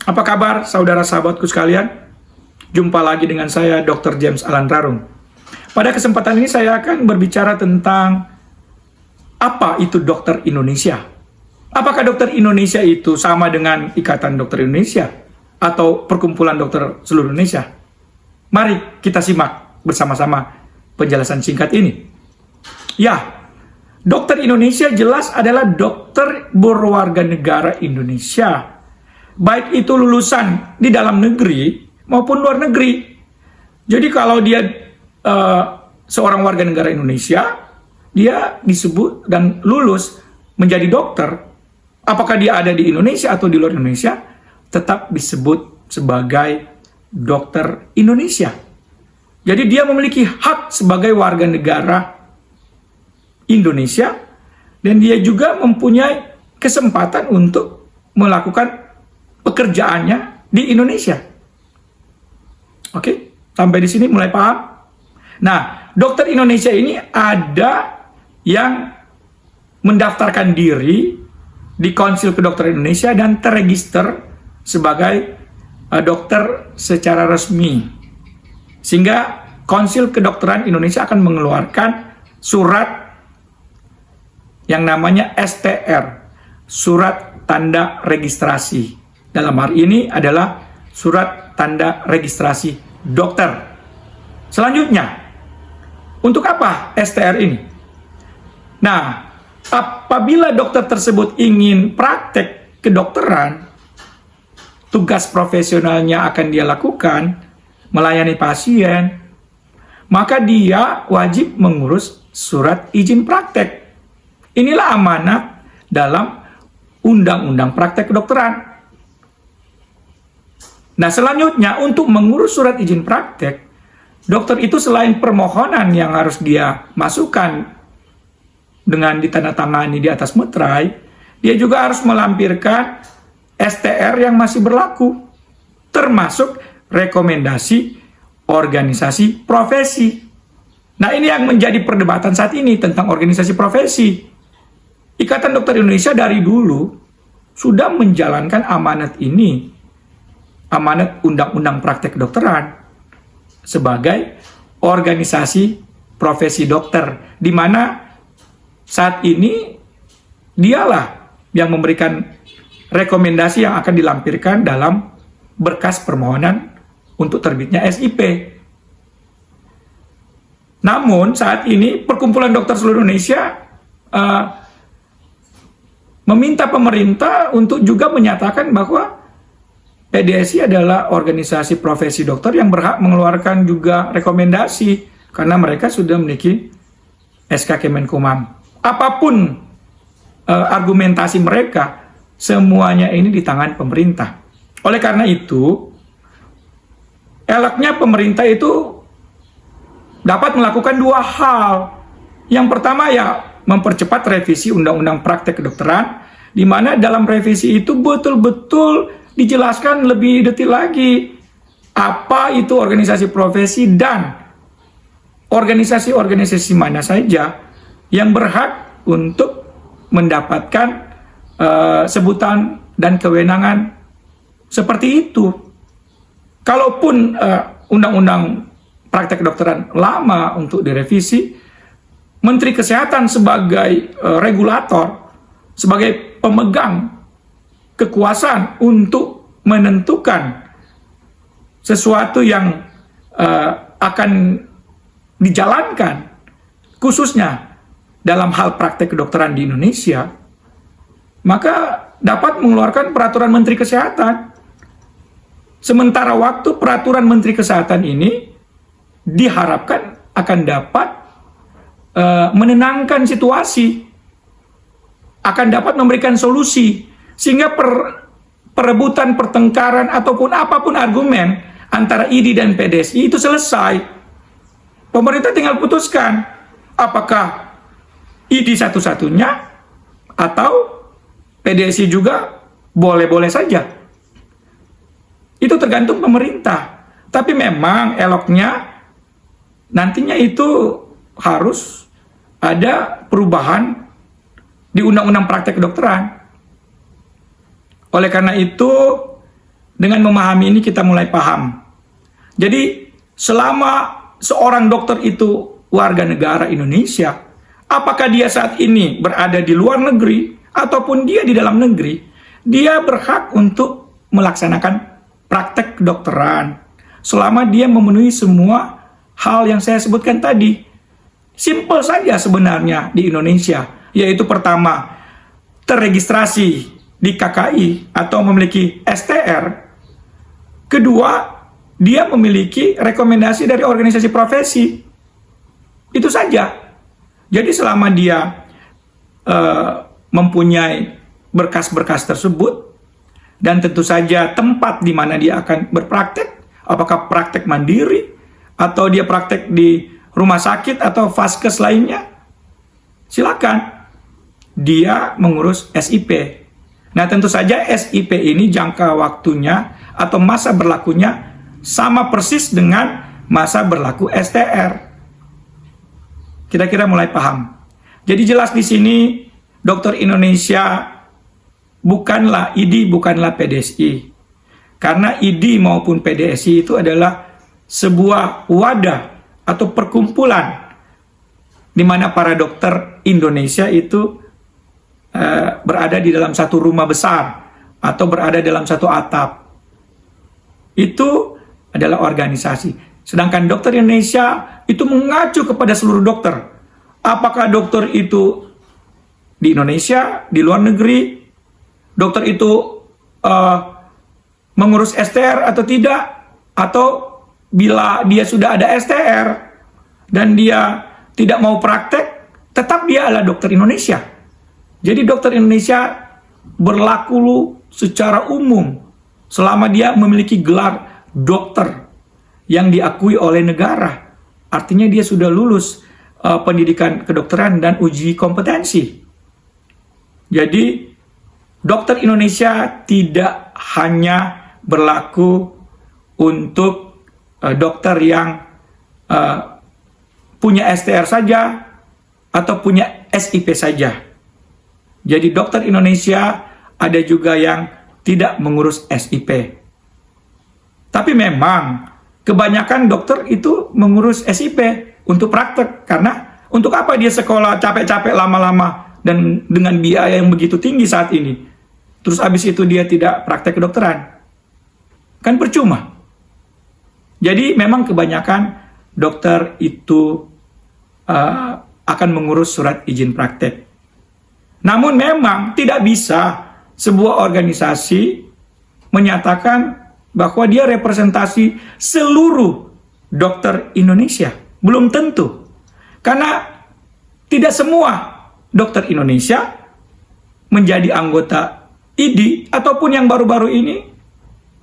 Apa kabar saudara sahabatku sekalian? Jumpa lagi dengan saya Dr. James Alan Rarung. Pada kesempatan ini saya akan berbicara tentang apa itu dokter Indonesia. Apakah dokter Indonesia itu sama dengan Ikatan Dokter Indonesia atau Perkumpulan Dokter Seluruh Indonesia? Mari kita simak bersama-sama penjelasan singkat ini. Ya, dokter Indonesia jelas adalah dokter berwarga negara Indonesia. Baik itu lulusan di dalam negeri maupun luar negeri. Jadi kalau dia seorang warga negara Indonesia, dia disebut dan lulus menjadi dokter. Apakah dia ada di Indonesia atau di luar Indonesia, tetap disebut sebagai dokter Indonesia. Jadi dia memiliki hak sebagai warga negara Indonesia dan dia juga mempunyai kesempatan untuk melakukan pekerjaannya di Indonesia. Oke, sampai di sini mulai paham? Nah, dokter Indonesia ini ada yang mendaftarkan diri di Konsil Kedokteran Indonesia dan terregister sebagai dokter secara resmi. Sehingga Konsil Kedokteran Indonesia akan mengeluarkan surat yang namanya STR, surat tanda registrasi. Dalam hari ini adalah surat tanda registrasi dokter. Selanjutnya, untuk apa STR ini? Nah, apabila dokter tersebut ingin praktek kedokteran, tugas profesionalnya akan dia lakukan, melayani pasien, maka dia wajib mengurus surat izin praktek. Inilah amanat dalam Undang-Undang Praktek Kedokteran. Nah, selanjutnya untuk mengurus surat izin praktek, dokter itu selain permohonan yang harus dia masukkan dengan ditandatangani di atas meterai, dia juga harus melampirkan STR yang masih berlaku, termasuk rekomendasi organisasi profesi. Nah, ini yang menjadi perdebatan saat ini tentang organisasi profesi. Ikatan Dokter Indonesia dari dulu sudah menjalankan amanat ini, amanat Undang-Undang Praktek Kedokteran, sebagai organisasi profesi dokter, di mana saat ini dialah yang memberikan rekomendasi yang akan dilampirkan dalam berkas permohonan untuk terbitnya SIP. Namun saat ini Perkumpulan Dokter Seluruh Indonesia meminta pemerintah untuk juga menyatakan bahwa PDSI adalah organisasi profesi dokter yang berhak mengeluarkan juga rekomendasi karena mereka sudah memiliki SK Kemenkumham. Apapun argumentasi mereka, semuanya ini di tangan pemerintah. Oleh karena itu, eloknya pemerintah itu dapat melakukan dua hal. Yang pertama ya mempercepat revisi Undang-Undang Praktek Kedokteran, di mana dalam revisi itu betul-betul dijelaskan lebih detail lagi apa itu organisasi profesi dan organisasi-organisasi mana saja yang berhak untuk mendapatkan sebutan dan kewenangan seperti itu. Kalaupun Undang-Undang Praktek Kedokteran lama untuk direvisi, Menteri Kesehatan sebagai regulator, sebagai pemegang kekuasaan untuk menentukan sesuatu yang akan dijalankan, khususnya dalam hal praktek kedokteran di Indonesia, maka dapat mengeluarkan peraturan Menteri Kesehatan. Sementara waktu peraturan Menteri Kesehatan ini diharapkan akan dapat menenangkan situasi, akan dapat memberikan solusi, sehingga perebutan, pertengkaran, ataupun apapun argumen antara ID dan PDSI itu selesai. Pemerintah tinggal putuskan apakah ID satu-satunya atau PDSI juga boleh-boleh saja. Itu tergantung pemerintah. Tapi memang eloknya nantinya itu harus ada perubahan di Undang-Undang Praktek Kedokteran. Oleh karena itu, Dengan memahami ini kita mulai paham. Jadi selama seorang dokter itu warga negara Indonesia, apakah dia saat ini berada di luar negeri ataupun dia di dalam negeri, dia berhak untuk melaksanakan praktek kedokteran selama dia memenuhi semua hal yang saya sebutkan tadi. Simple saja sebenarnya di Indonesia, yaitu pertama, terregistrasi di KKI atau memiliki STR. Kedua, dia memiliki rekomendasi dari organisasi profesi. Itu saja. Jadi selama dia mempunyai berkas-berkas tersebut, dan tentu saja tempat di mana dia akan berpraktek, apakah praktek mandiri, atau dia praktek di rumah sakit atau vaskes lainnya, silakan dia mengurus SIP. Nah, tentu saja SIP ini jangka waktunya atau masa berlakunya sama persis dengan masa berlaku STR. Kira-kira mulai paham. Jadi jelas di sini dokter Indonesia bukanlah ID, bukanlah PDSI. Karena ID maupun PDSI itu adalah sebuah wadah atau perkumpulan di mana para dokter Indonesia itu berada di dalam satu rumah besar atau berada dalam satu atap. Itu adalah organisasi. Sedangkan dokter Indonesia itu mengacu kepada seluruh dokter. Apakah dokter itu di Indonesia, di luar negeri, dokter itu mengurus STR atau tidak, atau bila dia sudah ada STR dan dia tidak mau praktek, tetap dia adalah dokter Indonesia. Jadi dokter Indonesia berlaku secara umum selama dia memiliki gelar dokter yang diakui oleh negara. Artinya dia sudah lulus pendidikan kedokteran dan uji kompetensi. Jadi dokter Indonesia tidak hanya berlaku untuk dokter yang punya STR saja atau punya SIP saja. Jadi dokter Indonesia ada juga yang tidak mengurus SIP. Tapi memang kebanyakan dokter itu mengurus SIP untuk praktek. Karena untuk apa dia sekolah capek-capek lama-lama dan dengan biaya yang begitu tinggi saat ini. Terus habis itu dia tidak praktek kedokteran. Kan percuma. Jadi memang kebanyakan dokter itu akan mengurus surat izin praktek. Namun memang tidak bisa sebuah organisasi menyatakan bahwa dia representasi seluruh dokter Indonesia. Belum tentu. Karena tidak semua dokter Indonesia menjadi anggota ID ataupun yang baru-baru ini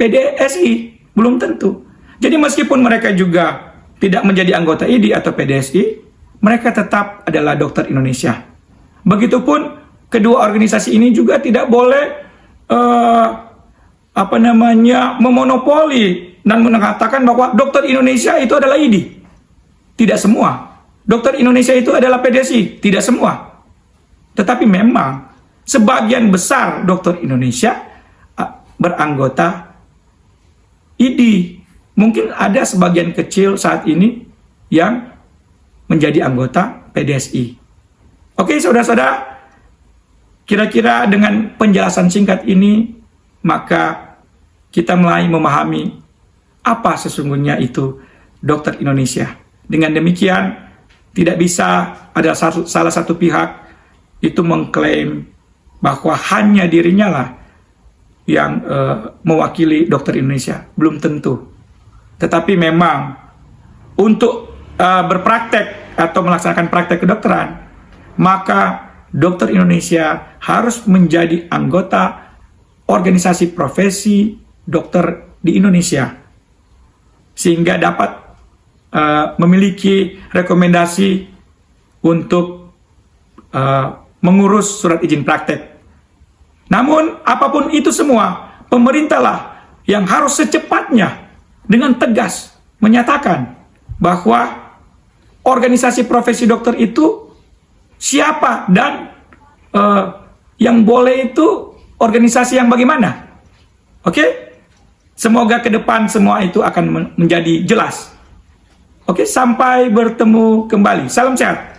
PDSI. Belum tentu. Jadi meskipun mereka juga tidak menjadi anggota ID atau PDSI, mereka tetap adalah dokter Indonesia. Begitupun kedua organisasi ini juga tidak boleh memonopoli dan mengatakan bahwa dokter Indonesia itu adalah ID. Tidak semua. Dokter Indonesia itu adalah PDSI. Tidak semua. Tetapi memang sebagian besar dokter Indonesia beranggota ID. Mungkin ada sebagian kecil saat ini yang menjadi anggota PDSI. Oke, saudara-saudara, kira-kira dengan penjelasan singkat ini, maka kita mulai memahami apa sesungguhnya itu dokter Indonesia. Dengan demikian, tidak bisa ada salah satu pihak itu mengklaim bahwa hanya dirinya lah yang mewakili dokter Indonesia. Belum tentu. Tetapi memang untuk berpraktek atau melaksanakan praktek kedokteran, maka dokter Indonesia harus menjadi anggota organisasi profesi dokter di Indonesia, sehingga dapat memiliki rekomendasi untuk mengurus surat izin praktek. Namun apapun itu semua, pemerintahlah yang harus secepatnya dengan tegas menyatakan bahwa organisasi profesi dokter itu siapa dan yang boleh itu organisasi yang bagaimana. Oke? Semoga ke depan semua itu akan menjadi jelas. Oke, sampai bertemu kembali. Salam sehat.